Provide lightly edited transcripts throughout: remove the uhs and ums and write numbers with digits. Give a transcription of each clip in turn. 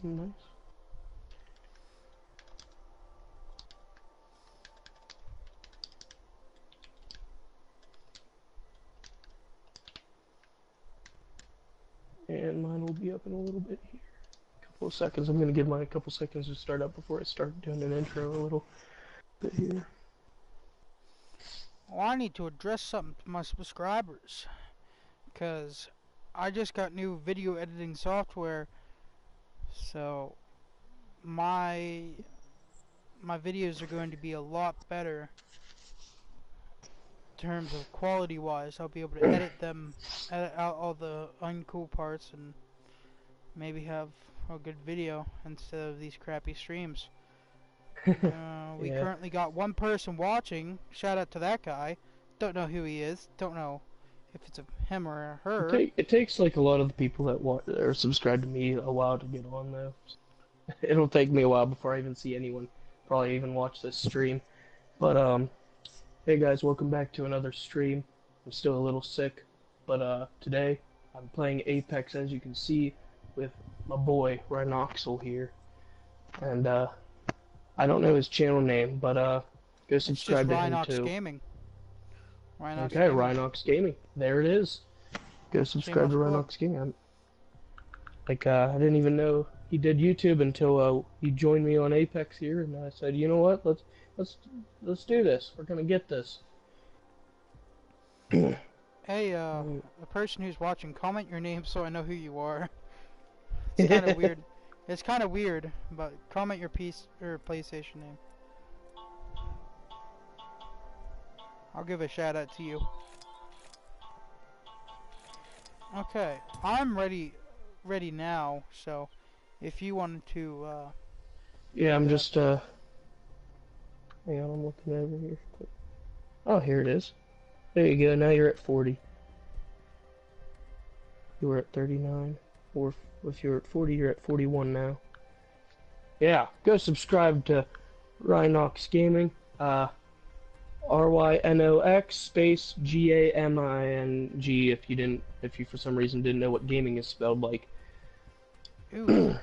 Nice. And mine will be up in a little bit here. A couple of seconds. I'm gonna give mine a couple seconds to start up before I start doing an intro a little bit here. Well, I need to address something to my subscribers, because I just got new video editing software, so my videos are going to be a lot better in terms of quality wise. I'll be able to edit out all the uncool parts, and maybe have a good video instead of these crappy streams. We Yeah. currently got one person watching. Shout out to that guy. Don't know who he is. Don't know if it's him or her. It takes like a lot of the people that are subscribed to me a while to get on though. It'll take me a while before I even see anyone probably even watch this stream. But hey guys, welcome back to another stream. I'm still a little sick, but today I'm playing Apex, as you can see, with my boy Rhinoxel here. And I don't know his channel name, but go subscribe to him Rhinox too. Gaming. Rhinox Okay, Gaming. Rhinox Gaming. There it is. Go subscribe to Rhinox Gaming. I didn't even know he did YouTube until he joined me on Apex here, and I said, you know what, let's do this. We're gonna get this. Hey, the person who's watching, comment your name so I know who you are. It's kind of weird. It's kind of weird, but comment your PlayStation name. I'll give a shout out to you. Okay, I'm ready now, so if you wanted to yeah, I'm just hang on, I'm looking over here. Oh, here it is. There you go. Now you're at 40. You were at 39, or if you're at 40, you're at 41 now. Yeah, go subscribe to Rhinox Gaming. RYNOX space GAMING if you for some reason didn't know what gaming is spelled like. Ooh.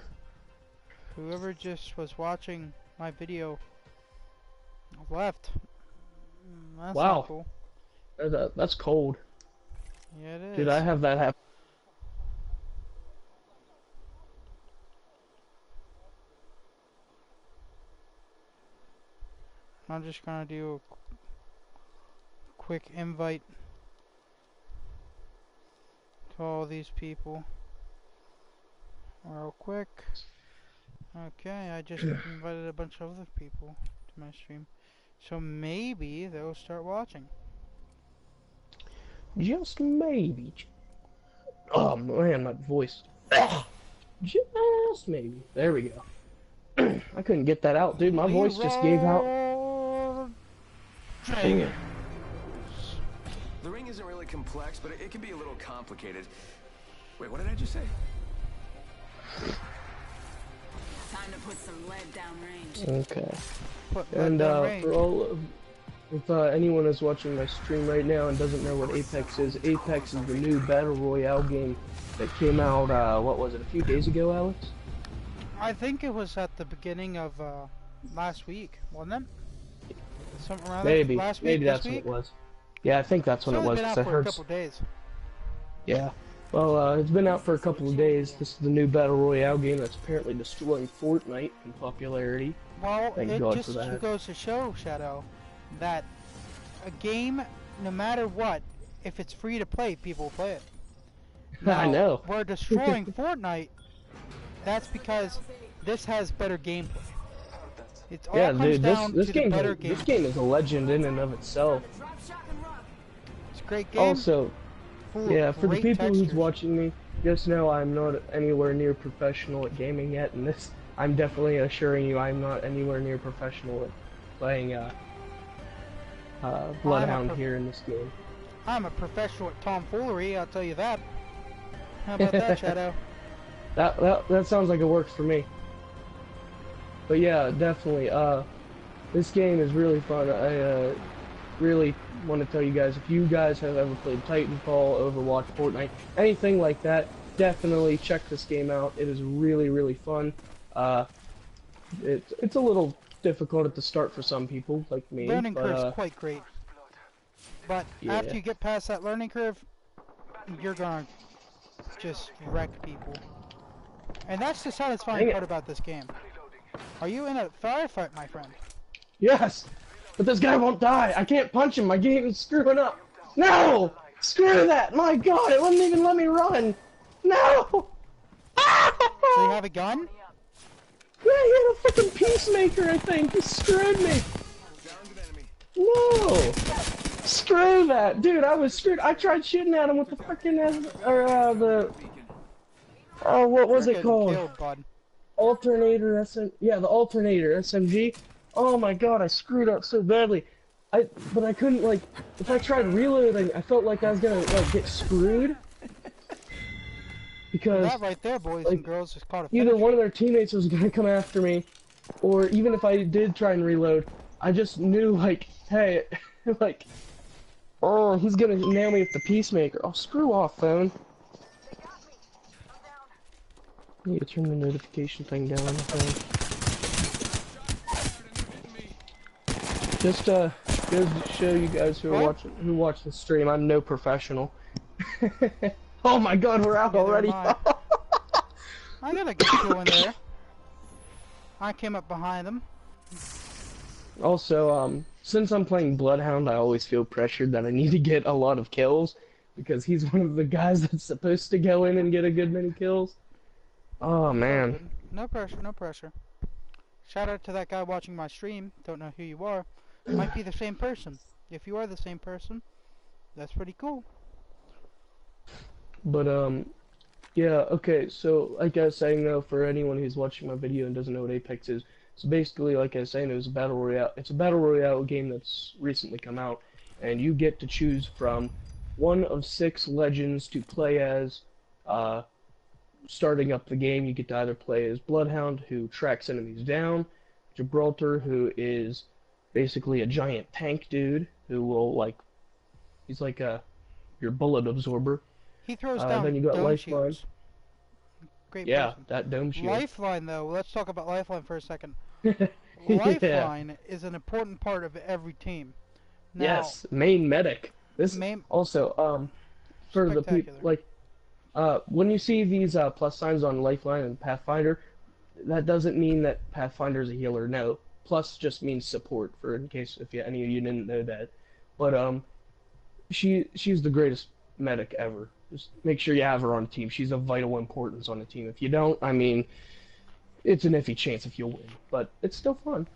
Whoever just was watching my video left. That's Wow. not cool. That's cold. Yeah, it is. Dude, I have that happen. I'm just gonna do a quick invite to all these people real quick. Okay, I just invited a bunch of other people to my stream, so maybe they'll start watching. Just maybe. Oh man, my voice. Just maybe. There we go. I couldn't get that out, dude. My voice just gave out. Dang it. The ring isn't really complex, but it can be a little complicated. Wait, what did I just say? Time to put some lead downrange. Okay. And for all of, if anyone is watching my stream right now and doesn't know what Apex is the new Battle Royale game that came out, what was it, a few days ago, Alex? I think it was at the beginning of last week, wasn't it? Something around Maybe. that? Last week, Maybe that's when it was. Yeah, I think that's when it was. It's only been out for a couple days. Yeah. Well, it's been out for a couple of days. This is the new Battle Royale game that's apparently destroying Fortnite in popularity. Well, Thank it God just for that. goes to show, Shadow, that a game, no matter what, if it's free to play, people play it. Now, I know. We're destroying Fortnite. That's because this has better gameplay. It's all Yeah, comes dude, down this to game, the better this game is a legend in and of itself. It's a great game. Also, yeah, for the great people who's textures. watching me, just know I'm not anywhere near professional at gaming yet, and this, I'm definitely assuring you I'm not anywhere near professional at playing Bloodhound here in this game. I'm a professional at tomfoolery, I'll tell you that. How about that, Shadow? That sounds like it works for me. But yeah, definitely. This game is really fun. I really want to tell you guys, if you guys have ever played Titanfall, Overwatch, Fortnite, anything like that, definitely check this game out. It is really, really fun. It's a little difficult at the start for some people, like me, Learning but curve's quite great. But yeah. after you get past that learning curve, you're gonna just wreck people. And that's the satisfying Dang it. part about this game. Are you in a firefight, my friend? Yes! But this guy won't die! I can't punch him, my game is screwing up! No! Screw that! My god, it wouldn't even let me run! No! So you have a gun? Yeah, he had a freaking peacemaker, I think! He screwed me! Downed an enemy. No! Screw that! Dude, I was screwed. I tried shooting at him with the freaking, what was You're it getting called? killed, bud. Alternator yeah, the alternator SMG. Oh my god, I screwed up so badly. But I couldn't, like, if I tried reloading, I felt like I was gonna, like, get screwed. Because That right there, boys like, and girls, is called a either finish. one of their teammates was gonna come after me, or even if I did try and reload, I just knew, like, hey, like, oh, he's gonna nail me with the peacemaker. Oh, screw off, phone. I need to turn the notification thing down on the phone. Just goes to show you guys who are who watch the stream, I'm no professional. Oh my god, we're out Neither already. am I got a good kill in there. I came up behind them. Also, since I'm playing Bloodhound, I always feel pressured that I need to get a lot of kills, because he's one of the guys that's supposed to go in and get a good many kills. Oh man. No pressure, no pressure. Shout out to that guy watching my stream. Don't know who you are. Might be the same person. If you are the same person, that's pretty cool. But, yeah, okay, so, like I was saying, though, for anyone who's watching my video and doesn't know what Apex is, so basically, like I was saying, it's a battle royale game that's recently come out, and you get to choose from one of 6 legends to play as. Starting up the game, you get to either play as Bloodhound, who tracks enemies down, Gibraltar, who is basically a giant tank dude, who will, like, he's like your bullet absorber. He throws down then you got dome Lifeline. shields. Great Yeah, person. that dome shield. Lifeline, though, let's talk about Lifeline for a second. Yeah. Lifeline is an important part of every team. Now, Yes, main medic. This Main- also, for the people, Spectacular. like, when you see these plus signs on Lifeline and Pathfinder, that doesn't mean that Pathfinder is a healer. No, plus just means support. For in case if any of you didn't know that, but she's the greatest medic ever. Just make sure you have her on the team. She's of vital importance on the team. If you don't, I mean, it's an iffy chance if you'll win, but it's still fun,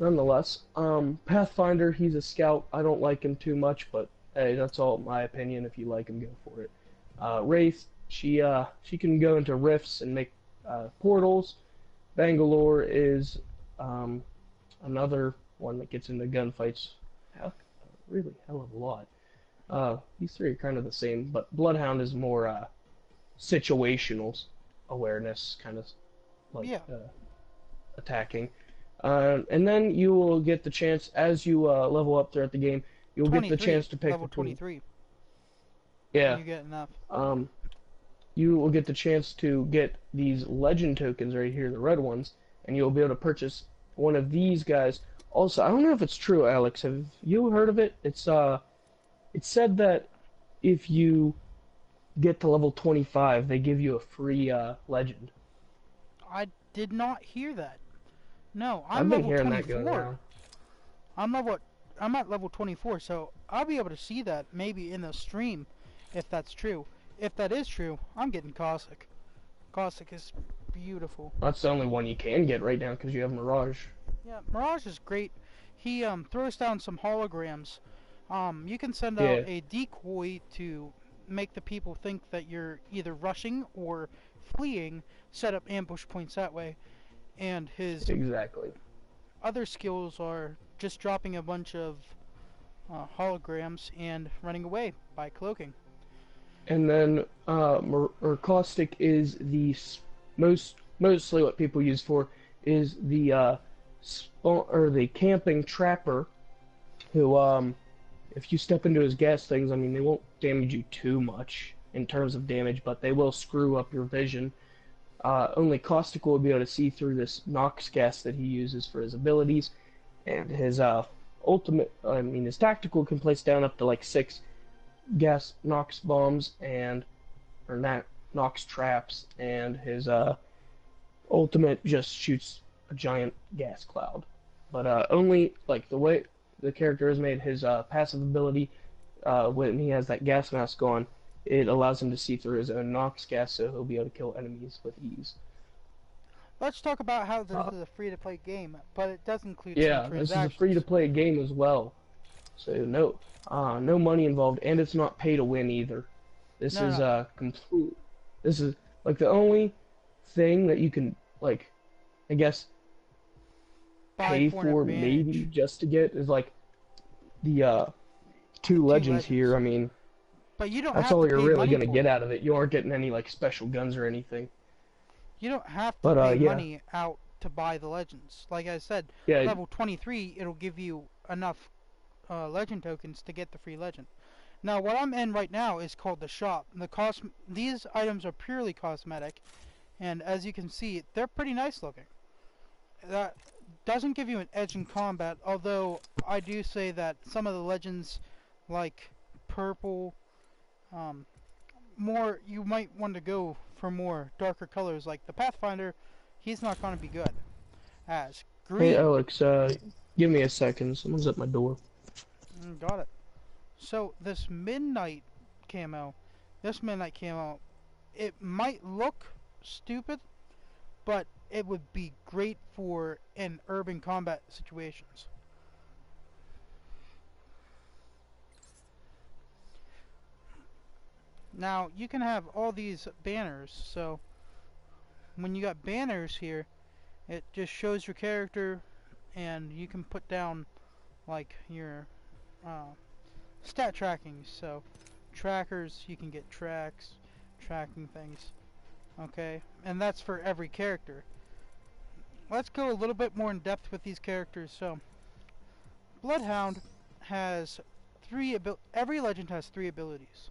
nonetheless. Pathfinder, he's a scout. I don't like him too much, but hey, that's all my opinion. If you like him, go for it. Wraith, she can go into rifts and make portals. Bangalore is another one that gets into gunfights. Really, hell of a lot. These three are kind of the same, but Bloodhound is more situational awareness, kind of like Yeah. attacking. And then you will get the chance, as you level up throughout the game, you'll get the chance to pick level between. 23. Yeah. You get enough. You will get the chance to get these legend tokens right here, the red ones, and you'll be able to purchase one of these guys. Also, I don't know if it's true, Alex. Have you heard of it? It's said that if you get to level 25, they give you a free legend. I did not hear that. No, I've I'm been level hearing 24. that going around. I'm at level 24, so I'll be able to see that maybe in the stream, if that's true. If that is true, I'm getting Caustic. Caustic is beautiful. That's the only one you can get right now because you have Mirage. Yeah, Mirage is great. He throws down some holograms. You can send Yeah. out a decoy to make the people think that you're either rushing or fleeing, set up ambush points that way. And his Exactly. other skills are just dropping a bunch of holograms and running away by cloaking. And then Caustic is the mostly what people use for is the the camping trapper, who if you step into his gas things, I mean they won't damage you too much. in terms of damage, but they will screw up your vision. Only Caustic will be able to see through this Nox gas that he uses for his abilities, and his his tactical can place down up to like 6 gas Nox bombs or Nox traps, and his ultimate just shoots a giant gas cloud. But only like the way the character is made, his passive ability, when he has that gas mask on, it allows him to see through his own Nox gas, so he'll be able to kill enemies with ease. Let's talk about how this is a free-to-play game, but it does include Yeah, some this is a transactions. free-to-play game as well, so no money involved, and it's not pay to win either. This No, is no. complete. This is like the only thing that you can like, I guess, Buy pay for an for advantage. maybe just to get is like the two two legends here. legends. I mean, But you don't that's have all to you're pay really money gonna for get it. out of it. You aren't getting any like special guns or anything. You don't have to But pay yeah, money out to buy the legends. Like I said, yeah, level 23, it'll give you enough legend tokens to get the free legend. Now, what I'm in right now is called the shop. These items are purely cosmetic, and as you can see, they're pretty nice looking. That doesn't give you an edge in combat, although I do say that some of the legends, like purple, you might want to go for more darker colors, like the Pathfinder. He's not going to be good. As hey green, Alex, give me a second. Someone's at my door. got it. So camo, this midnight camo, it might look stupid, but it would be great for in urban combat situations. Now, you can have all these banners, so when you got banners here, it just shows your character, and you can put down like your stat tracking. So trackers, you can get tracking things, okay, and that's for every character. Let's go a little bit more in depth with these characters. So Bloodhound has every legend has 3 abilities.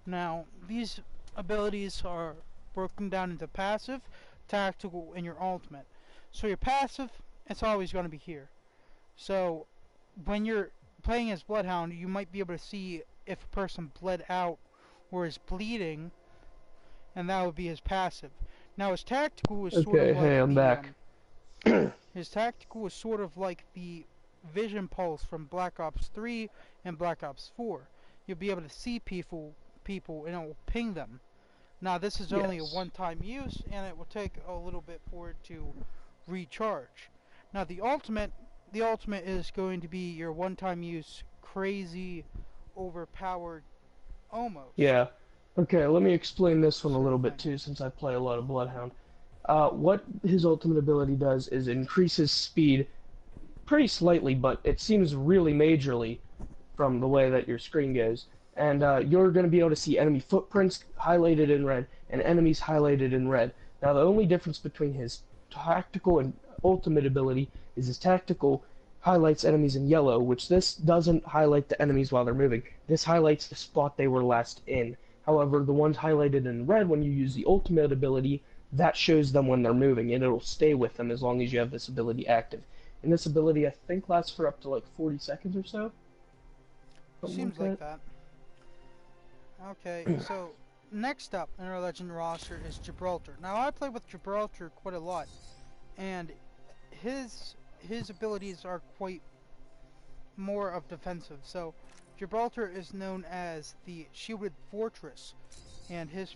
Now, these abilities are broken down into passive, tactical, and your ultimate. So your passive, it's always going to be here. So when you're playing as Bloodhound, you might be able to see if a person bled out or is bleeding, and that would be his passive. Now his tactical is sort Okay, of like hey, I'm back. his tactical is sort of like the vision pulse from Black Ops 3 and Black Ops 4. You'll be able to see people and it will ping them. Now this is only a Yes. one-time use, and it will take a little bit for it to recharge. Now the ultimate is going to be your one-time use, crazy, overpowered, almost. Yeah. Okay, let me explain this one a little bit thing. too, since I play a lot of Bloodhound. What his ultimate ability does is increases speed pretty slightly, but it seems really majorly from the way that your screen goes. And you're going to be able to see enemy footprints highlighted in red and enemies highlighted in red. Now, the only difference between his tactical and ultimate ability is his tactical highlights enemies in yellow, which this doesn't highlight the enemies while they're moving. This highlights the spot they were last in. However, the ones highlighted in red when you use the ultimate ability, that shows them when they're moving, and it'll stay with them as long as you have this ability active. And this ability, I think, lasts for up to like 40 seconds or so. Something Seems like that. Okay, so next up in our legend roster is Gibraltar. Now I play with Gibraltar quite a lot, and his abilities are quite more of defensive. So Gibraltar is known as the Shielded Fortress, and his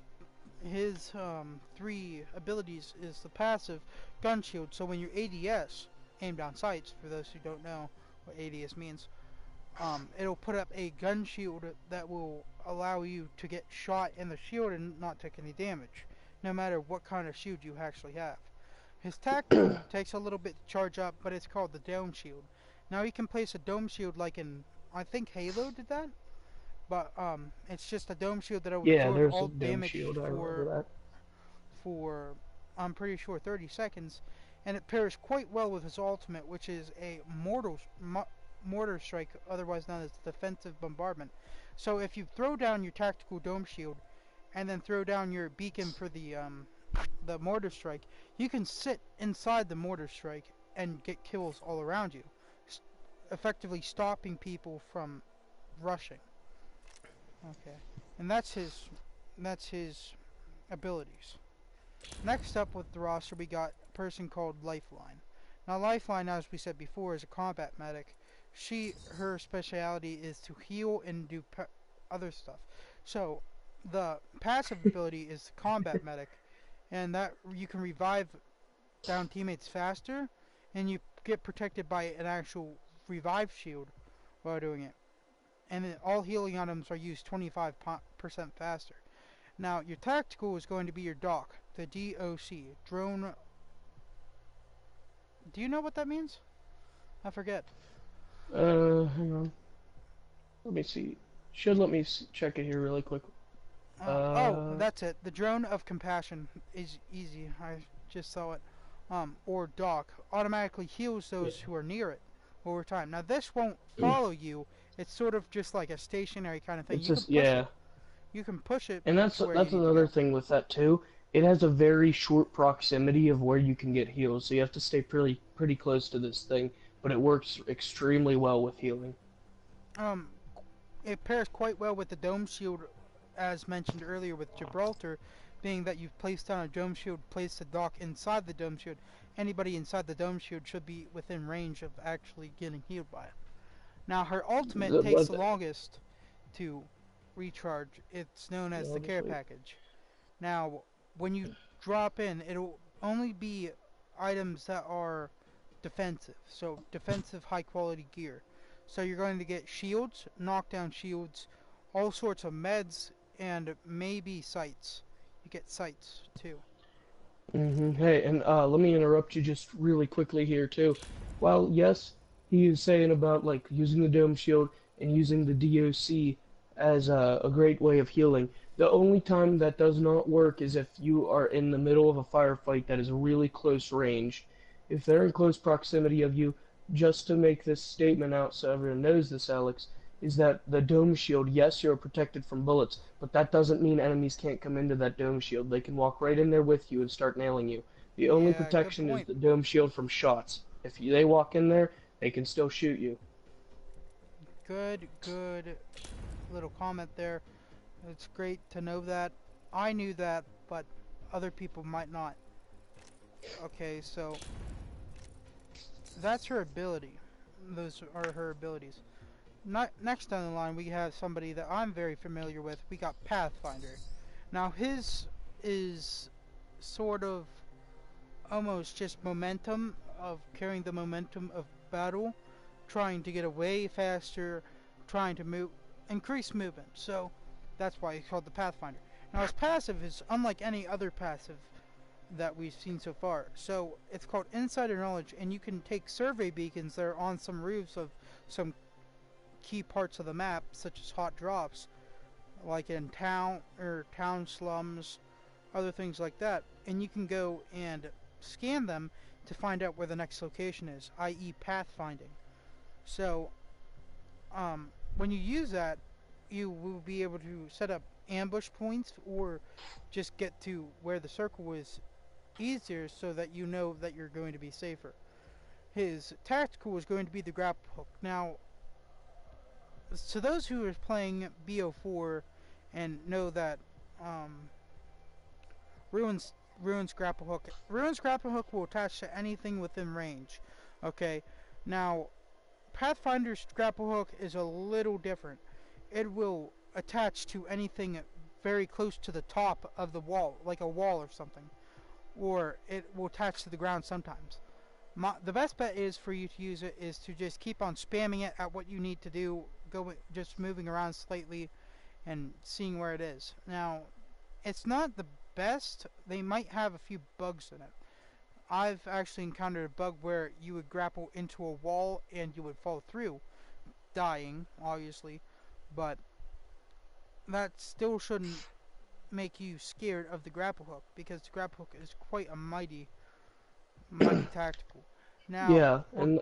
3 abilities is the passive gun shield. So when your ADS, aim down sights, for those who don't know what ADS means, it'll put up a gun shield that will allow you to get shot in the shield and not take any damage, no matter what kind of shield you actually have. His tactical takes a little bit to charge up, but it's called the Dome Shield. Now he can place a Dome Shield like in, I think Halo did that, but it's just a Dome Shield that will Yeah, absorb there's all a dome damage shield. I remember that. for I'm pretty sure 30 seconds, and it pairs quite well with his ultimate, which is a mortar strike, otherwise known as defensive bombardment. So if you throw down your tactical Dome Shield and then throw down your beacon for the mortar strike, you can sit inside the mortar strike and get kills all around you, effectively stopping people from rushing. Okay, and that's his abilities. Next up with the roster, we got a person called Lifeline. Now, Lifeline, as we said before, is a combat medic. Her speciality is to heal and do other stuff. So, the passive ability is combat medic, and that you can revive down teammates faster, and you get protected by an actual revive shield while doing it. And then all healing items are used 25% faster. Now, your tactical is going to be your DOC, the DOC, drone. Do you know what that means? I forget. Hang on. Let me see. Should let me check it here really quick. Oh, that's it. The drone of compassion is easy. I just saw it. Or DOC automatically heals those who are near it over time. Now, this won't follow you. It's sort of just like a stationary kind of thing. It's just, yeah. You can push it. And that's another thing with that too. It has a very short proximity of where you can get healed, so you have to stay pretty close to this thing. But it works extremely well with healing. It pairs quite well with the dome shield, as mentioned earlier with Gibraltar, being that you've placed down a dome shield, placed a DOC inside the dome shield. Anybody inside the dome shield should be within range of actually getting healed by it. Now, her ultimate takes the longest to recharge. It's known as the care package. Now, when you drop in, it'll only be items that are defensive. So, defensive high quality gear. So you're going to get shields, knockdown shields, all sorts of meds, and maybe sights. You get sights too. Hey, and let me interrupt you just really quickly here too. While yes, he is saying about like using the dome shield and using the DOC as a great way of healing. The only time that does not work is if you are in the middle of a firefight that is really close range. If they're in close proximity of you, just to make this statement out so everyone knows this, Alex, is that the dome shield, yes, you're protected from bullets, but that doesn't mean enemies can't come into that dome shield. They can walk right in there with you and start nailing you. The only protection is the dome shield from shots. If they walk in there, they can still shoot you. Good little comment there. It's great to know that. I knew that, but other people might not. Okay, so that's her ability. Those are her abilities. Next down the line, we have somebody that I'm very familiar with. We got Pathfinder. Now, his is sort of almost just momentum, of carrying the momentum of battle, trying to get away faster, trying to increase movement. So that's why he's called the Pathfinder. Now, his passive is unlike any other passive that we've seen so far. So it's called Insider Knowledge, and you can take survey beacons that are on some roofs of some key parts of the map, such as hot drops, like in town slums, other things like that, and you can go and scan them to find out where the next location is, i.e. pathfinding. So when you use that, you will be able to set up ambush points or just get to where the circle is easier, so that you know that you're going to be safer. His tactical is going to be the grapple hook. Now, to those who are playing BO4 and know that Ruin's grapple hook will attach to anything within range. Okay, now Pathfinder's grapple hook is a little different. It will attach to anything very close to the top of the wall, like a wall or something, or it will attach to the ground sometimes. The best bet is for you to use it is to just keep on spamming it at what you need to do, just moving around slightly and seeing where it is. Now, it's not the best. They might have a few bugs in it. I've actually encountered a bug where you would grapple into a wall and you would fall through, dying, obviously, but that still shouldn't make you scared of the grapple hook, because the grapple hook is quite a mighty tactical. Now, yeah, and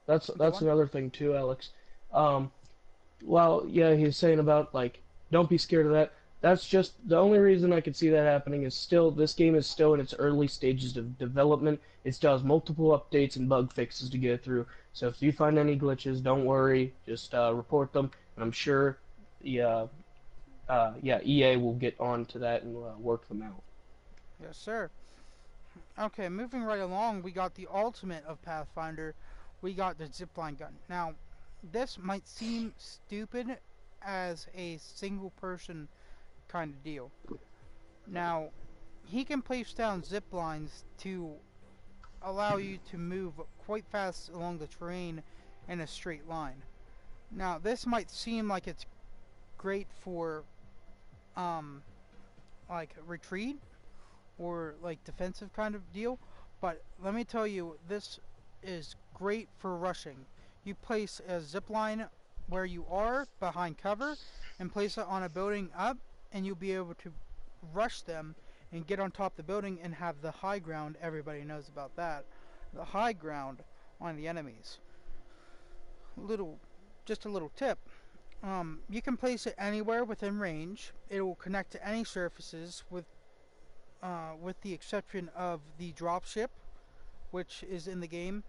that's another thing too, Alex. Well, yeah, he's saying about like don't be scared of that. That's just the only reason I could see that happening is still this game is still in its early stages of development. It still has multiple updates and bug fixes to go through. So if you find any glitches, don't worry, just report them, and I'm sure yeah, EA will get on to that and work them out. Yes, sir. Okay, moving right along, we got the ultimate of Pathfinder. We got the zipline gun. Now, this might seem stupid as a single person kind of deal. Now, he can place down zip lines to allow you to move quite fast along the terrain in a straight line. Now, this might seem like it's great for like retreat or like defensive kind of deal, but let me tell you, this is great for rushing. You place a zip line where you are behind cover and place it on a building up, and you'll be able to rush them and get on top of the building and have the high ground. Everybody knows about that. The high ground on the enemies. Just a little tip. You can place it anywhere within range. It will connect to any surfaces with the exception of the dropship, which is in the game,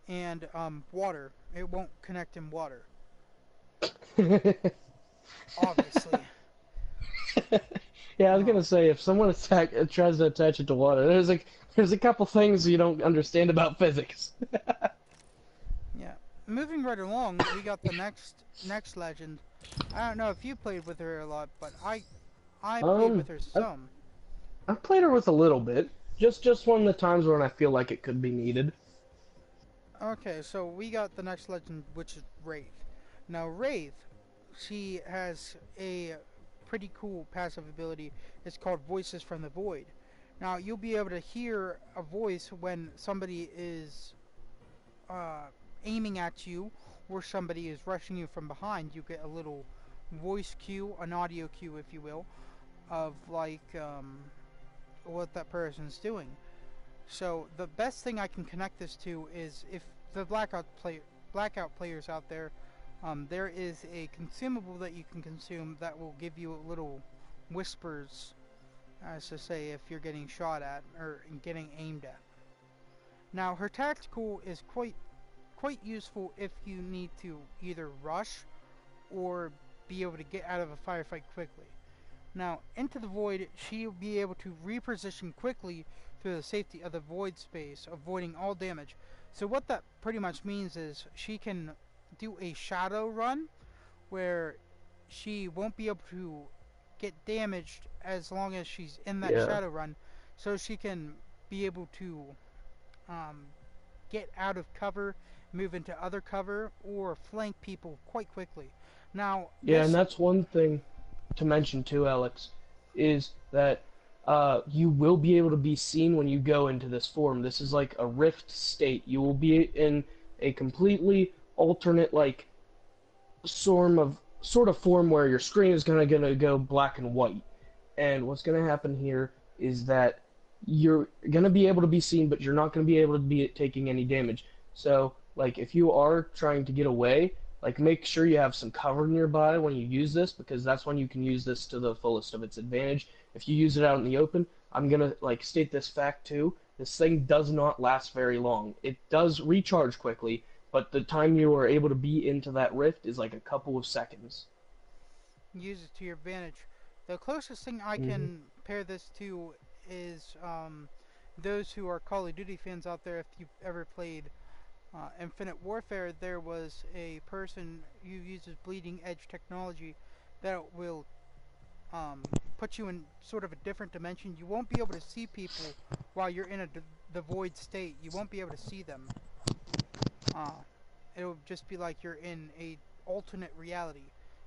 and water. It won't connect in water, obviously. Yeah, I was gonna say if someone tries to attach it to water, there's a couple things you don't understand about physics. Yeah. Moving right along, we got the next legend. I don't know if you played with her a lot, but I played with her some. I've played her with a little bit, just one of the times when I feel like it could be needed. Okay, so we got the next legend, which is Wraith. Now, Wraith, she has a pretty cool passive ability. It's called Voices from the Void. Now, you'll be able to hear a voice when somebody is aiming at you or somebody is rushing you from behind. You get a little voice cue, an audio cue, if you will, of like what that person's doing. So the best thing I can connect this to is if the blackout players out there, there is a consumable that you can consume that will give you little whispers, as to say if you're getting shot at or getting aimed at. Now her tactical is quite useful if you need to either rush or be able to get out of a firefight quickly. Now, into the void, she'll be able to reposition quickly through the safety of the void space, avoiding all damage. So what that pretty much means is she can do a shadow run where she won't be able to get damaged as long as she's in that shadow run. So she can be able to get out of cover, move into other cover, or flank people quite quickly. Now, yeah, and that's one thing to mention too, Alex, is that you will be able to be seen when you go into this form. This is like a rift state. You will be in a completely alternate, like, sort of form where your screen is gonna go black and white. And what's gonna happen here is that you're gonna be able to be seen, but you're not gonna be able to be taking any damage. So, like, if you are trying to get away, like, make sure you have some cover nearby when you use this, because that's when you can use this to the fullest of its advantage. If you use it out in the open, I'm gonna, like, state this fact too. This thing does not last very long. It does recharge quickly, but the time you are able to be into that rift is like a couple of seconds. Use it to your advantage. The closest thing I can pair this to is those who are Call of Duty fans out there. If you've ever played Infinite Warfare, there was a person who uses bleeding edge technology that will put you in sort of a different dimension. You won't be able to see people while you're in the void state. You won't be able to see them. It'll just be like you're in a alternate reality.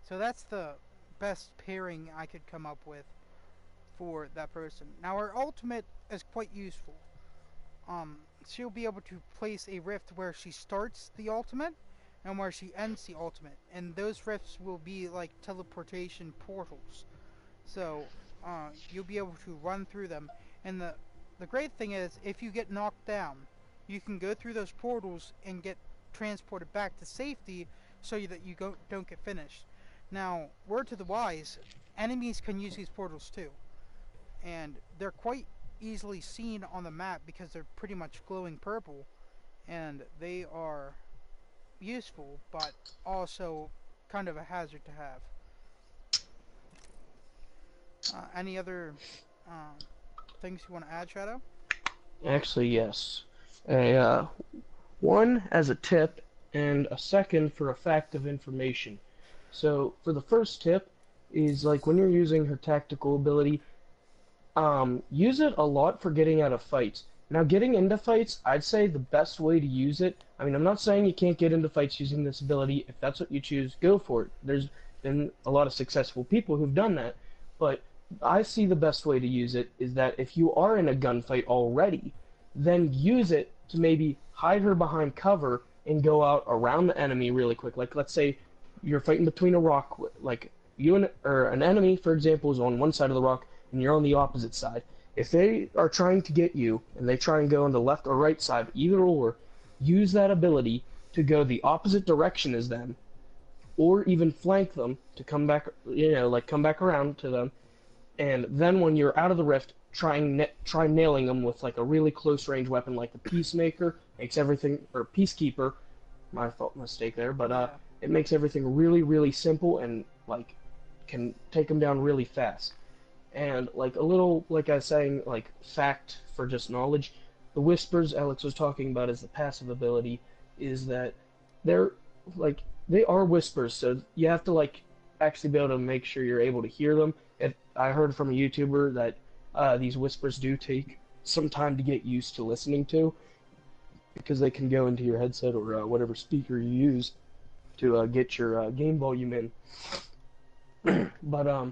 So that's the best pairing I could come up with for that person. Now her ultimate is quite useful. She'll be able to place a rift where she starts the ultimate and where she ends the ultimate, and those rifts will be like teleportation portals. So you'll be able to run through them, and the great thing is if you get knocked down, you can go through those portals and get transported back to safety so that you don't get finished. Now, word to the wise, enemies can use these portals too, and they're quite easily seen on the map because they're pretty much glowing purple, and they are useful, but also kind of a hazard to have. Any other things you want to add, Shadow? Actually, yes. A one as a tip, and a second for a fact of information. So for the first tip is like when you're using her tactical ability, use it a lot for getting out of fights. Now, getting into fights, I'd say the best way to use it. I mean, I'm not saying you can't get into fights using this ability. If that's what you choose, go for it. There's been a lot of successful people who've done that, but I see the best way to use it is that if you are in a gunfight already, then use it to maybe hide her behind cover and go out around the enemy really quick. Like, let's say you're fighting between a rock, like you and or an enemy, for example, is on one side of the rock and you're on the opposite side. If they are trying to get you and they try and go on the left or right side, either or, use that ability to go the opposite direction as them, or even flank them to come back, like come back around to them, and then when you're out of the rift, try nailing them with like a really close range weapon like the Peacemaker. Makes everything, or Peacekeeper, my fault, mistake there, but it makes everything really, really simple and like can take them down really fast. And like a little, like I was saying, like fact for just knowledge, the Whispers Alex was talking about as the passive ability is that they're like they are whispers, so you have to like actually be able to make sure you're able to hear them. I heard from a YouTuber that these whispers do take some time to get used to listening to, because they can go into your headset or whatever speaker you use to get your game volume in. But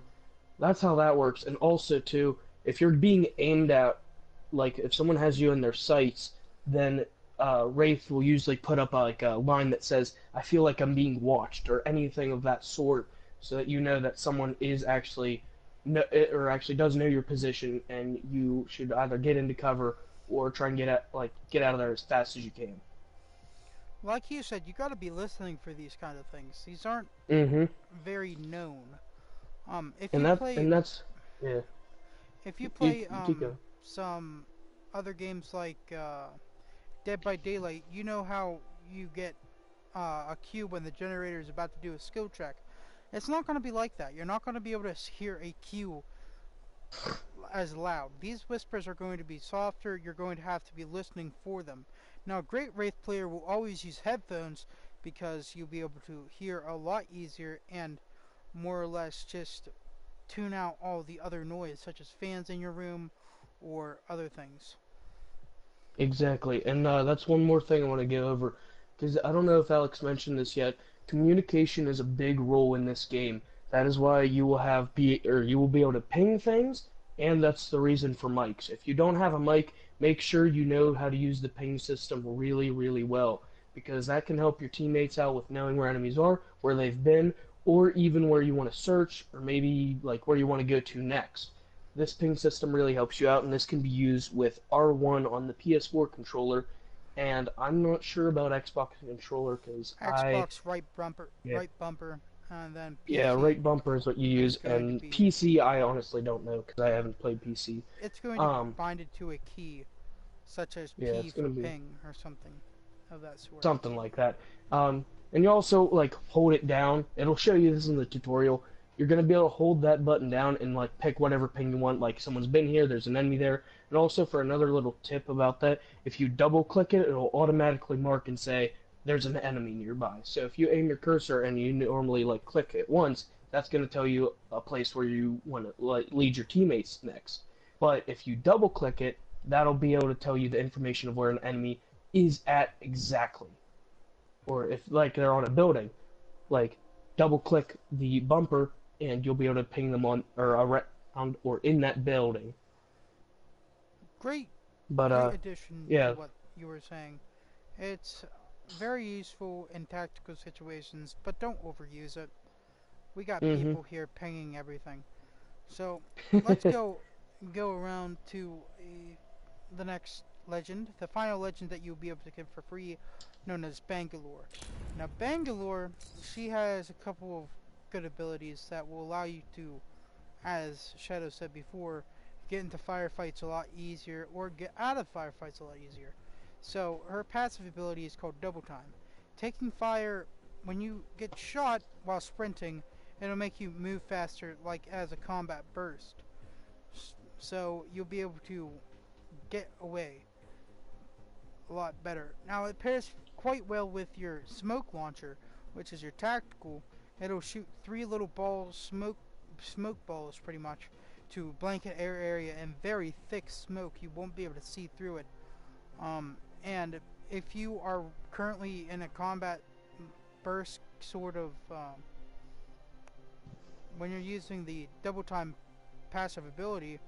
that's how that works. And also too, if you're being aimed at, like if someone has you in their sights, then Wraith will usually put up like a line that says, "I feel like I'm being watched," or anything of that sort, so that you know that someone is actually or actually does know your position, and you should either get into cover or try and get out of there as fast as you can. Like you said, you got to be listening for these kind of things. These aren't very known. If And you that play, and that's yeah. if you play Keep going. some other games like Dead by Daylight, you know how you get a cue when the generator is about to do a skill check. It's not going to be like that. You're not going to be able to hear a cue as loud. These whispers are going to be softer. You're going to have to be listening for them. Now, a great Wraith player will always use headphones because you'll be able to hear a lot easier and more or less just tune out all the other noise, such as fans in your room or other things. Exactly, and that's one more thing I want to go over, because I don't know if Alex mentioned this yet. Communication is a big role in this game. That is why you will you will be able to ping things, and that's the reason for mics. If you don't have a mic, make sure you know how to use the ping system really, really well, because that can help your teammates out with knowing where enemies are, where they've been, or even where you want to search, or maybe like where you want to go to next. This ping system really helps you out, and this can be used with R1 on the PS4 controller, and I'm not sure about Xbox controller because Xbox right bumper, and then PC. Yeah, right bumper is what you use, and PC I honestly don't know because I haven't played PC. It's going to be binded to a key, such as P for ping or something of that sort. Something like that. And you also like hold it down. It'll show you this in the tutorial. You're gonna be able to hold that button down and like pick whatever ping you want. Like someone's been here, there's an enemy there. And also for another little tip about that, if you double click it, it'll automatically mark and say there's an enemy nearby. So if you aim your cursor and you normally like click it once, that's gonna tell you a place where you want to like lead your teammates next. But if you double click it, that'll be able to tell you the information of where an enemy is at exactly. Or if like they're on a building, like double click the bumper and you'll be able to ping them on or around or in that building. Great addition to what you were saying. It's very useful in tactical situations, but don't overuse it. We got people here pinging everything. So let's go around to the next legend, the final legend that you'll be able to get for free, known as Bangalore. Now Bangalore, she has a couple of good abilities that will allow you to as Shadow said before, get into firefights a lot easier, or get out of firefights a lot easier. So her passive ability is called Double Time. Taking fire when you get shot while sprinting, it'll make you move faster, like as a combat burst. So you'll be able to get away a lot better. Now it pairs quite well with your smoke launcher, which is your tactical. It'll shoot 3 little balls, smoke balls pretty much, to blanket air area and very thick smoke. You won't be able to see through it. And if you are currently in a combat burst sort of, when you're using the double time passive ability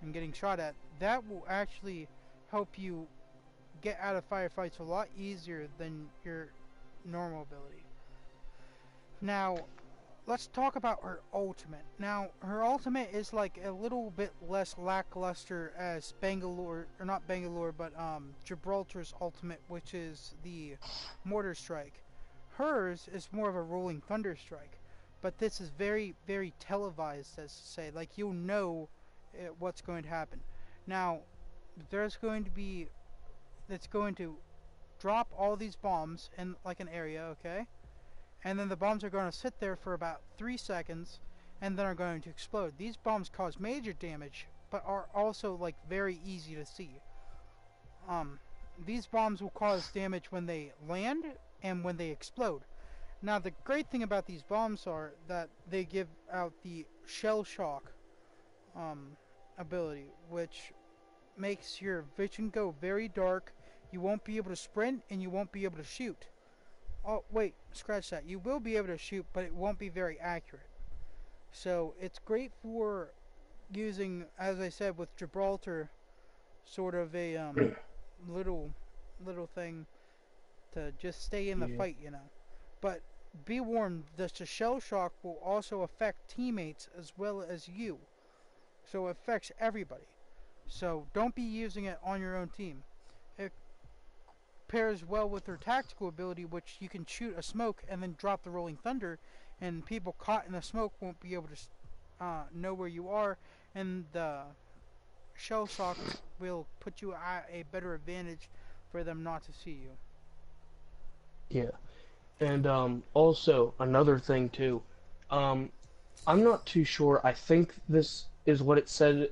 and getting shot at, that will actually help you get out of firefights a lot easier than your normal ability. Now, let's talk about her ultimate. Now, her ultimate is like a little bit less lackluster as Bangalore, or not Bangalore, but Gibraltar's ultimate, which is the Mortar Strike. Hers is more of a Rolling Thunder Strike, but this is very, very televised, as to say. Like, you'll know what's going to happen. Now, there's going to be, it's going to drop all these bombs in like an area, okay? And then the bombs are going to sit there for about 3 seconds and then are going to explode. These bombs cause major damage, but are also like very easy to see. These bombs will cause damage when they land and when they explode. Now the great thing about these bombs are that they give out the shell shock ability, which makes your vision go very dark. You won't be able to sprint and you won't be able to shoot. Oh, wait, scratch that. You will be able to shoot, but it won't be very accurate. So, it's great for using, as I said, with Gibraltar, sort of a little thing to just stay in the fight, you know. But be warned, the shell shock will also affect teammates as well as you. So, it affects everybody. So, don't be using it on your own team. It pairs well with her tactical ability, which you can shoot a smoke and then drop the Rolling Thunder, and people caught in the smoke won't be able to know where you are, and the shell shock will put you at a better advantage for them not to see you. Yeah, and also another thing too, I'm not too sure. I think this is what it said.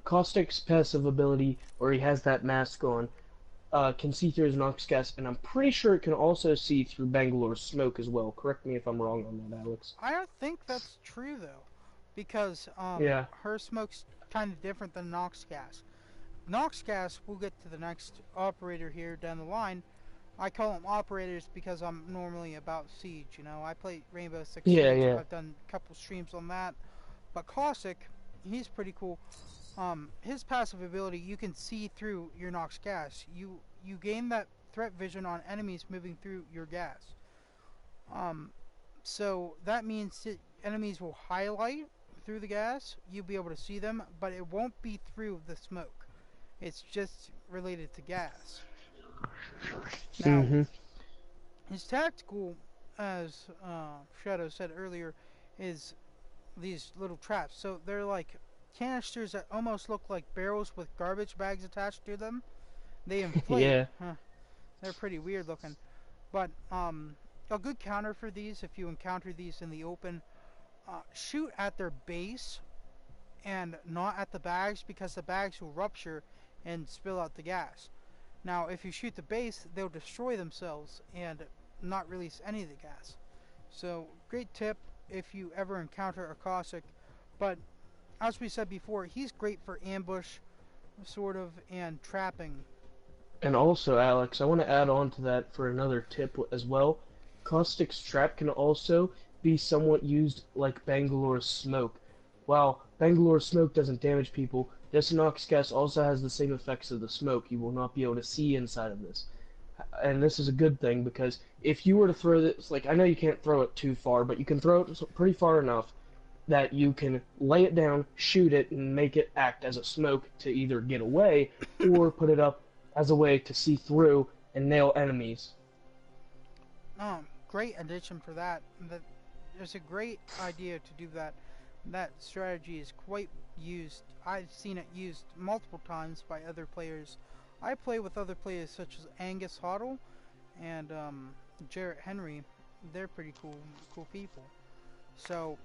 Caustic's passive ability, where he has that mask on, can see through his Nox gas, and I'm pretty sure it can also see through Bangalore's smoke as well. Correct me if I'm wrong on that, Alex. I don't think that's true though, because Yeah. her smoke's kind of different than Nox gas. Nox gas, we'll get to the next operator here down the line. I call them operators because I'm normally about Siege, you know. I play Rainbow Six Siege. Yeah. I've done a couple streams on that. But Caustic, he's pretty cool. His passive ability, you can see through your Nox gas. You gain that threat vision on enemies moving through your gas. So that means that enemies will highlight through the gas. You'll be able to see them, but it won't be through the smoke. It's just related to gas. Now, his tactical, as Shadow said earlier, is these little traps. So they're like canisters that almost look like barrels with garbage bags attached to them. They inflate. Yeah. They're pretty weird looking. But a good counter for these, if you encounter these in the open, shoot at their base and not at the bags, because the bags will rupture and spill out the gas. Now, if you shoot the base, they'll destroy themselves and not release any of the gas. So, great tip if you ever encounter a Caustic. But, as we said before, he's great for ambush, sort of, and trapping. And also, Alex, I want to add on to that for another tip as well. Caustic's trap can also be somewhat used like Bangalore's smoke. While Bangalore's smoke doesn't damage people, this Nox gas also has the same effects of the smoke. You will not be able to see inside of this. And this is a good thing, because if you were to throw this, like, I know you can't throw it too far, but you can throw it pretty far enough that you can lay it down, shoot it, and make it act as a smoke to either get away or put it up as a way to see through and nail enemies. Great addition for that. It's a great idea to do that. That strategy is quite used. I've seen it used multiple times by other players. I play with other players such as Angus Hoddle and Jarrett Henry. They're pretty cool people. So,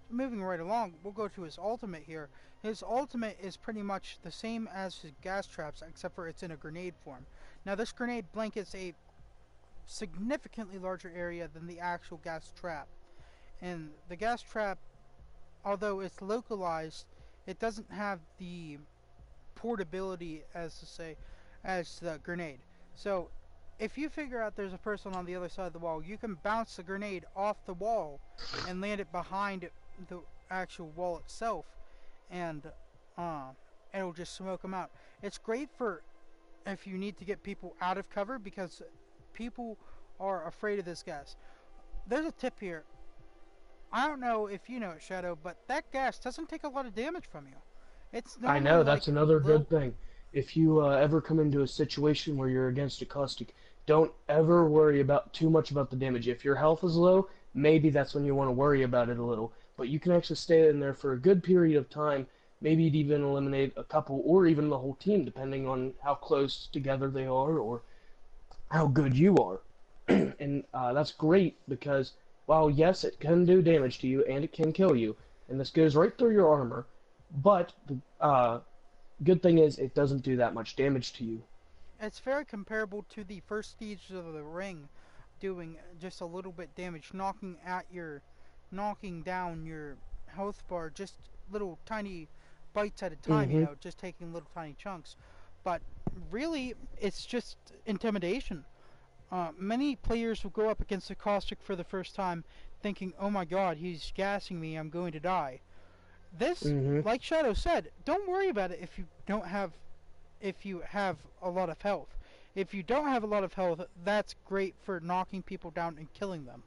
moving right along, we'll go to his ultimate here. His ultimate is pretty much the same as his gas traps, except for it's in a grenade form. Now, this grenade blankets a significantly larger area than the actual gas trap. And the gas trap, although it's localized, it doesn't have the portability, as to say, as the grenade. So, if you figure out there's a person on the other side of the wall, you can bounce the grenade off the wall and land it behind the actual wall itself, and it'll just smoke them out. It's great for if you need to get people out of cover, because people are afraid of this gas. There's a tip here. I don't know if you know it, Shadow, but that gas doesn't take a lot of damage from you. It's I know, that's another good thing. If you ever come into a situation where you're against a caustic, don't ever worry about too much about the damage. If your health is low, maybe that's when you want to worry about it a little. But you can actually stay in there for a good period of time. Maybe you'd even eliminate a couple or even the whole team, depending on how close together they are or how good you are. And that's great because, while yes, it can do damage to you and it can kill you, and this goes right through your armor, but the good thing is it doesn't do that much damage to you. It's very comparable to the first stage of the ring, doing just a little bit damage, knocking down your health bar, just little tiny bites at a time, you know, just taking little tiny chunks. But really, it's just intimidation. Many players will go up against the caustic for the first time thinking, oh my god, he's gassing me, I'm going to die. This, like Shadow said, don't worry about it if you have a lot of health. If you don't have a lot of health, that's great for knocking people down and killing them.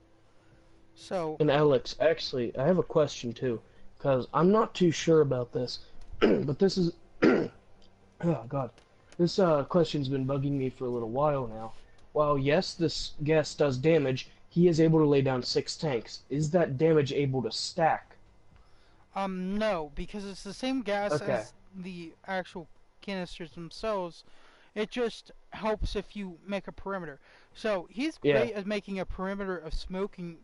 So. And Alex, actually, I have a question too, because I'm not too sure about this, but this is, oh god, this question's been bugging me for a little while now. While yes, this gas does damage, he is able to lay down 6 tanks. Is that damage able to stack? No, because it's the same gas as the actual canisters themselves. It just helps if you make a perimeter. So he's great at making a perimeter of smoke and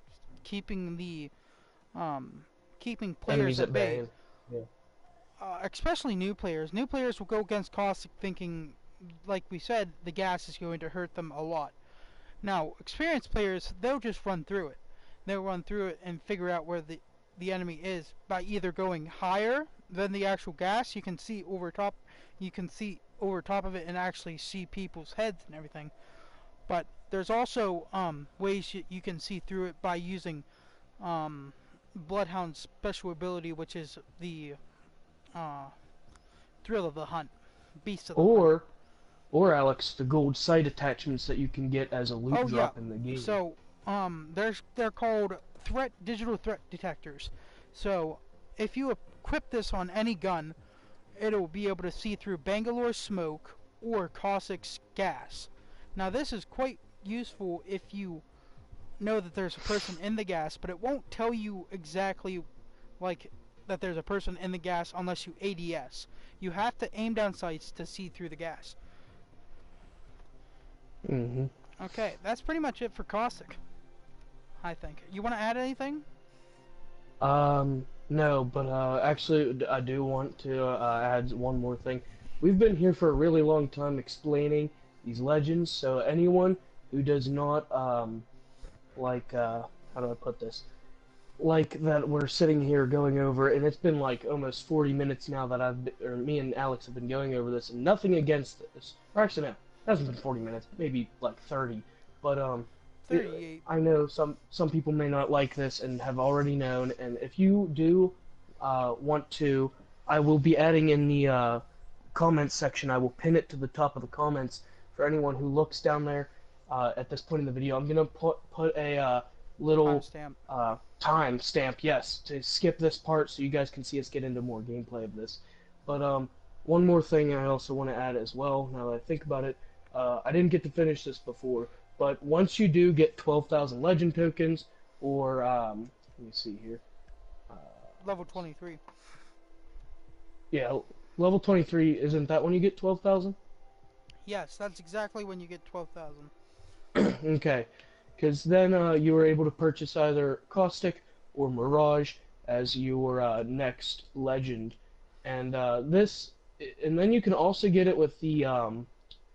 keeping the keeping players at bay. Especially new players. New players will go against caustic thinking, like we said, the gas is going to hurt them a lot. Now, experienced players, they'll just run through it. They'll run through it and figure out where the enemy is by either going higher than the actual gas. You can see over top. You can see over top of it and actually see people's heads and everything. But there's also ways you can see through it by using Bloodhound's special ability, which is the Thrill of the Hunt, Beast of the Hunt. Or Alex, the gold sight attachments that you can get as a loot drop in the game. So, they're called digital threat detectors. So, if you equip this on any gun, it'll be able to see through Bangalore smoke or caustic's gas. Now, this is quite useful if you know that there's a person in the gas, but it won't tell you exactly that there's a person in the gas unless you ADS. You have to aim down sights to see through the gas. Okay, that's pretty much it for caustic, I think. You want to add anything? No, but actually I do want to add one more thing. We've been here for a really long time explaining these legends, so anyone who does not, how do I put this? Like that we're sitting here going over, and it's been like almost 40 minutes now that me and Alex have been going over this, and nothing against this. Or actually, no, it hasn't been 40 minutes, maybe like 30. But 38. I know some people may not like this and have already known, and if you do want to, I will be adding in the comments section. I will pin it to the top of the comments for anyone who looks down there at this point in the video. I'm gonna put a little time stamp, yes, to skip this part so you guys can see us get into more gameplay of this. But one more thing I also want to add as well, now that I think about it, I didn't get to finish this before, but once you do get 12,000 legend tokens, or me see here. Level 23. Yeah, level 23, isn't that when you get 12,000? Yes, that's exactly when you get 12,000. Okay, because then you were able to purchase either Caustic or Mirage as your next legend, and and then you can also get it with the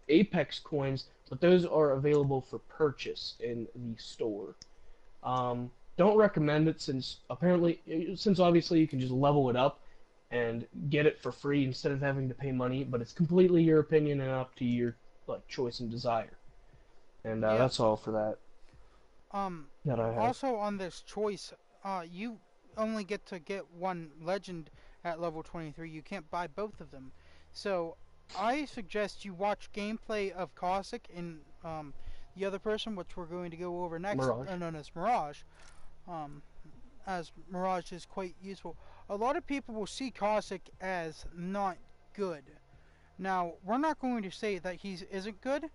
Apex coins, but those are available for purchase in the store. Don't recommend it since obviously you can just level it up and get it for free instead of having to pay money, but it's completely your opinion and up to your choice and desire. And Yeah. that's all for that that I have. Also on this choice, you only get to get one legend at level 23. You can't buy both of them. So I suggest you watch gameplay of Cossack and the other person, which we're going to go over next, Mirage. known as Mirage. As Mirage is quite useful. A lot of people will see Cossack as not good. Now, we're not going to say that he isn't good,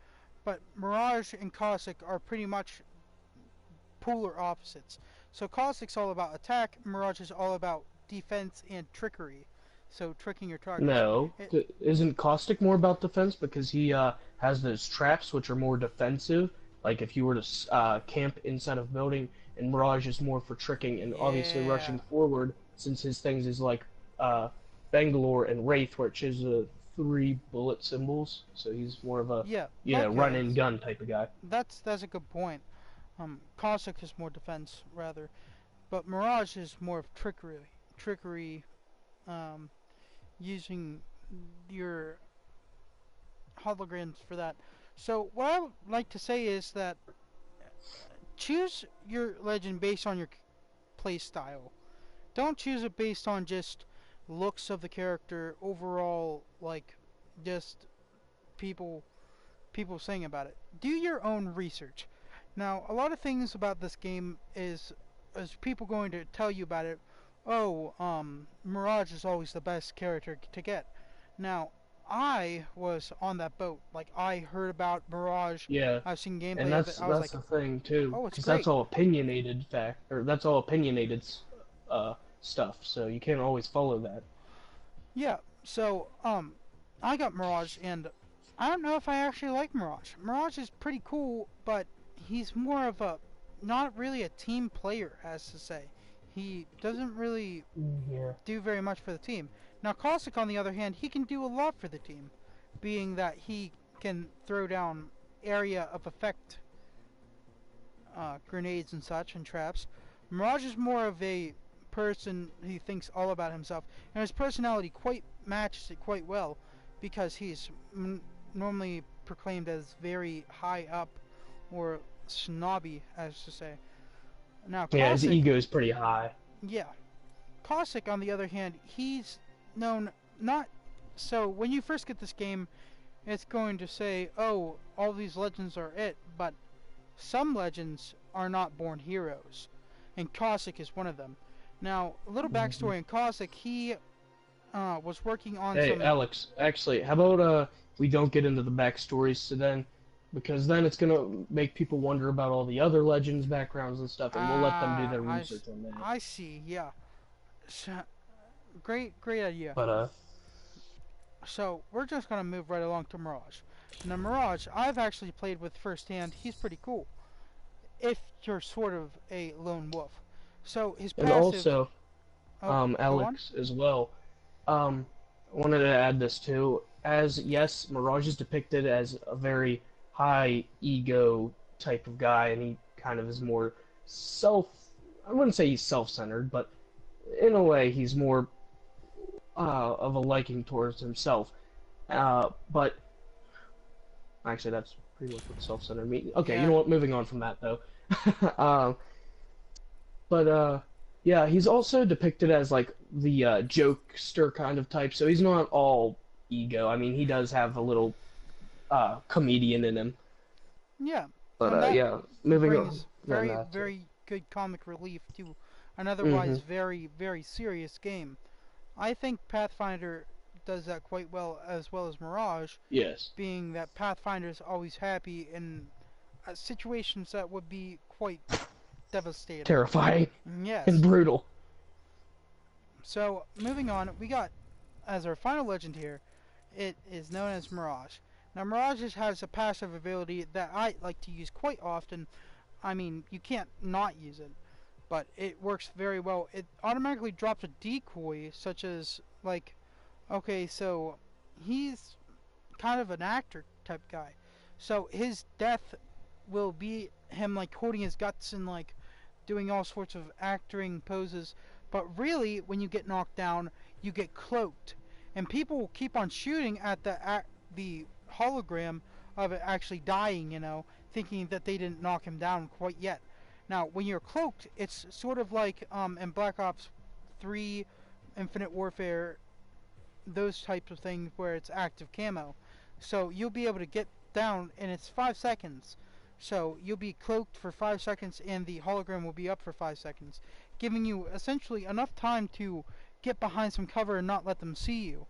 but Mirage and Cossack are pretty much polar opposites. So Cossack's all about attack, Mirage is all about defense and trickery. So tricking your targets. No, isn't Caustic more about defense because he has those traps which are more defensive? Like if you were to camp inside of a building, and Mirage is more for tricking and obviously rushing forward, since his things is like Bangalore and Wraith, which is 3 bullet symbols. So he's more of a run and gun type of guy. That's a good point. Cossack is more defense rather, but Mirage is more of trickery, using your holograms for that. So what I would like to say is that choose your legend based on your play style. Don't choose it based on just looks of the character, overall, like just people saying about it. Do your own research. Now, a lot of things about this game is people going to tell you about it. Oh, Mirage is always the best character to get. Now, I was on that boat. Like, I heard about Mirage. Yeah, I've seen gameplay and of it. I was like, the thing too. oh, it's Because great. that's all opinionated that's all opinionated stuff. So you can't always follow that. Yeah. So, I got Mirage, and I don't know if I actually like Mirage. Mirage is pretty cool, but he's more of a not really a team player, as to say. He doesn't really do very much for the team. Now, Cossack, on the other hand, he can do a lot for the team, being that he can throw down area of effect grenades and such and traps. Mirage is more of a person who thinks all about himself, and his personality quite matches it quite well, because he's normally proclaimed as very high up or snobby, as to say. Now, Cossack, his ego is pretty high. Yeah. Cossack, on the other hand, he's known not... So, when you first get this game, it's going to say, oh, all these legends are it, but some legends are not born heroes, and Cossack is one of them. Now, a little backstory on Cossack, he was working on Hey, Alex, actually, how about we don't get into the backstories then, because then it's gonna make people wonder about all the other legends, backgrounds, and stuff, and we'll let them do their research on that. I see, yeah. So, great idea. But So, we're just gonna move right along to Mirage. Now, Mirage, I've actually played with firsthand. He's pretty cool, if you're sort of a lone wolf. So, his passive... And also, Oh, Alex, as well, I wanted to add this too, as, yes, Mirage is depicted as a very high ego type of guy, and he kind of is more I wouldn't say he's self-centered, but in a way he's more of a liking towards himself. But actually that's pretty much what self-centered means. Okay, you know what, moving on from that though. Yeah, he's also depicted as like the jokester kind of type, so he's not all ego. I mean, he does have a little comedian in him. Yeah. But yeah, moving on. Very good comic relief to an otherwise very, very serious game. I think Pathfinder does that quite well as Mirage. Yes. Being that Pathfinder is always happy in situations that would be quite devastating. Terrifying Yes. and brutal. So, moving on, we got, as our final legend here, it is known as Mirage. Now, Mirage just has a passive ability that I like to use quite often. I mean, you can't not use it, but it works very well. It automatically drops a decoy, such as, like, okay, so he's kind of an actor type guy. So his death will be him, like, holding his guts and, like, doing all sorts of acting poses. But really, when you get knocked down, you get cloaked. And people will keep on shooting at the hologram of it actually dying, you know, thinking that they didn't knock him down quite yet. Now, when you're cloaked, it's sort of like in Black Ops 3, Infinite Warfare, those types of things where it's active camo. So you'll be able to get down, and it's 5 seconds. So you'll be cloaked for 5 seconds, and the hologram will be up for 5 seconds, giving you essentially enough time to get behind some cover and not let them see you.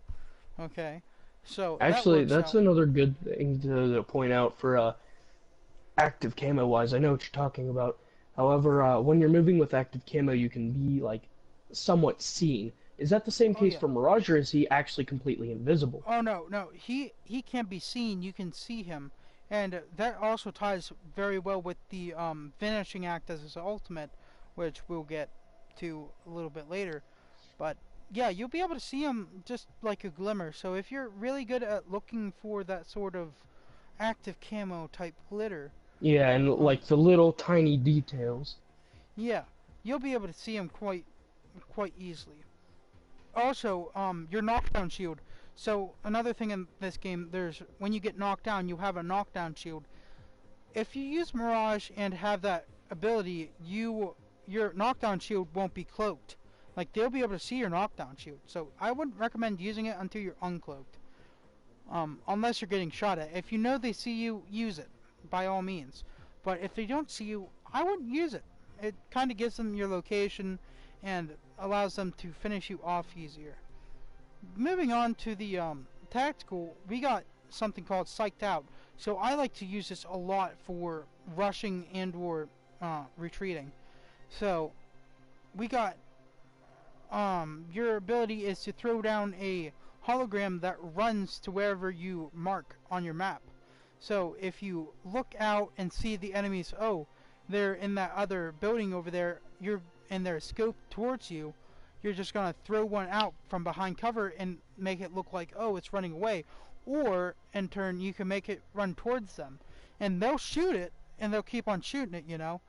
Okay? So Actually, that works that's out. another good thing to point out for active camo wise. I know what you're talking about. However, when you're moving with active camo, you can be like somewhat seen. Is that the same Oh case yeah. for Mirage, or is he actually completely invisible? Oh no, he can't be seen. You can see him, and that also ties very well with the Vanishing Act as his ultimate, which we'll get to a little bit later. But yeah, you'll be able to see him just like a glimmer. So if you're really good at looking for that sort of active camo type glitter, Yeah, and like the little tiny details. yeah, you'll be able to see him quite easily. Also, your knockdown shield. So another thing in this game, there's when you get knocked down, you have a knockdown shield. If you use Mirage and have that ability, your knockdown shield won't be cloaked. Like, they'll be able to see your knockdown shield. So I wouldn't recommend using it until you're uncloaked. Unless you're getting shot at. If you know they see you, use it, by all means. But if they don't see you, I wouldn't use it. It kind of gives them your location and allows them to finish you off easier. Moving on to the tactical, we got something called Psyched Out. So I like to use this a lot for rushing and or retreating. So we got your ability is to throw down a hologram that runs to wherever you mark on your map. So if you look out and see the enemies, oh, they're in that other building over there, you're in their scope towards you, you're just going to throw one out from behind cover and make it look like, oh, it's running away. Or, in turn, you can make it run towards them. And they'll shoot it, and they'll keep on shooting it, you know.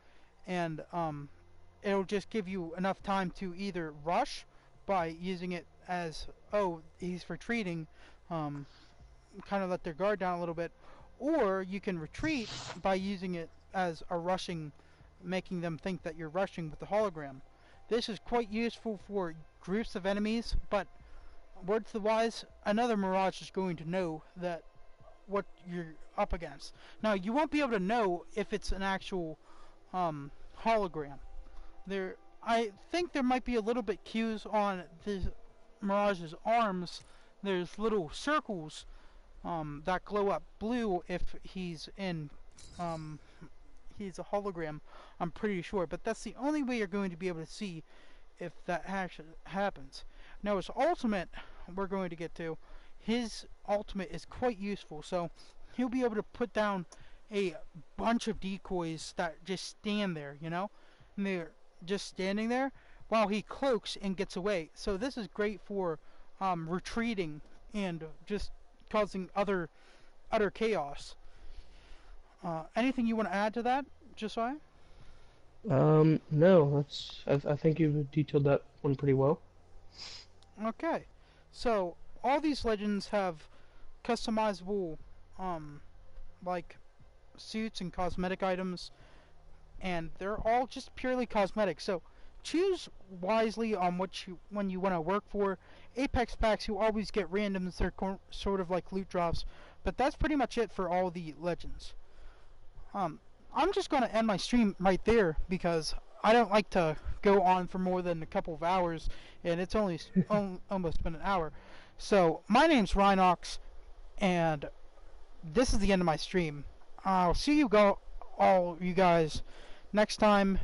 And it'll just give you enough time to either rush by using it as, oh, he's retreating, kind of let their guard down a little bit. Or you can retreat by using it as a rushing, making them think that you're rushing with the hologram. This is quite useful for groups of enemies, but word to the wise, another Mirage is going to know that what you're up against. Now, you won't be able to know if it's an actual hologram. I think there might be a little bit cues on the Mirage's arms. There's little circles that glow up blue if he's in he's a hologram, I'm pretty sure, but that's the only way you're going to be able to see if that actually happens. Now his ultimate, we're going to get to, his ultimate is quite useful, so he'll be able to put down a bunch of decoys that just stand there, you know, and they're just standing there while he cloaks and gets away. So this is great for retreating and just causing utter chaos. Anything you want to add to that, Josiah? No, I think you've detailed that one pretty well. Okay, so all these legends have customizable, like suits and cosmetic items, and they're all just purely cosmetic. So choose wisely on when you want to work for. Apex packs, you always get randoms. They're sort of like loot drops, but that's pretty much it for all the legends. I'm just going to end my stream right there because I don't like to go on for more than a couple of hours, and it's only almost been an hour. So my name's Rhinox, and this is the end of my stream. I'll see you all you guys next time.